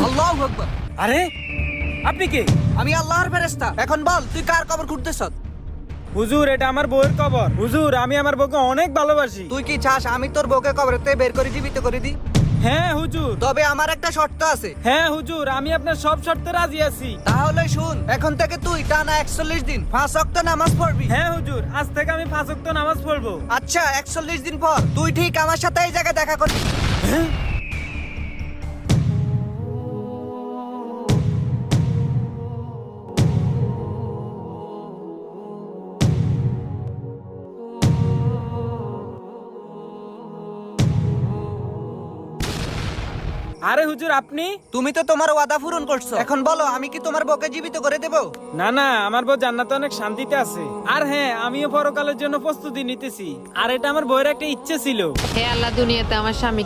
আল্লাহু আকবার। আরে আপনি কে? আমি আল্লাহর ফেরেশতা। এখন বল তুই কার কবর খুঁড়তেছ? হুজুর, এটা আমার বউয়ের কবর। হুজুর, আমি আমার বউকে অনেক ভালোবাসি। তুই কি চাস আমি তোর বউকে কবরেতে বের করে জীবিত করে দিই? হ্যাঁ হুজুর। তবে আমার একটা শর্ত আছে। হ্যাঁ হুজুর, আমি আপনার সব শর্তে রাজি আছি। তাহলে শুন, এখন থেকে তুই টানা 41 দিন 5 ওয়াক্ত নামাজ পড়বি। হ্যাঁ হুজুর, আজ থেকে আমি 5 ওয়াক্ত নামাজ পড়বো। আচ্ছা, 41 দিন পর তুই ঠিক আমার সাথে এই জায়গায় দেখা করবি। হ্যাঁ? আরে হুজুর, আপনি? তুমি তো তোমার ওয়াদা পূরণ করছো, এখন বলো আমি কি তোমার বউকে জীবিত করে দেব? না না, আমার বউ জান্নাতে অনেক শান্তিতে আছে। আর হ্যাঁ, আমিও পরকালের জন্য প্রস্তুতি নিতেছি। আর এটা আমার বউয়ের একটা ইচ্ছে ছিল। হে আল্লাহ, দুনিয়াতে আমার স্বামী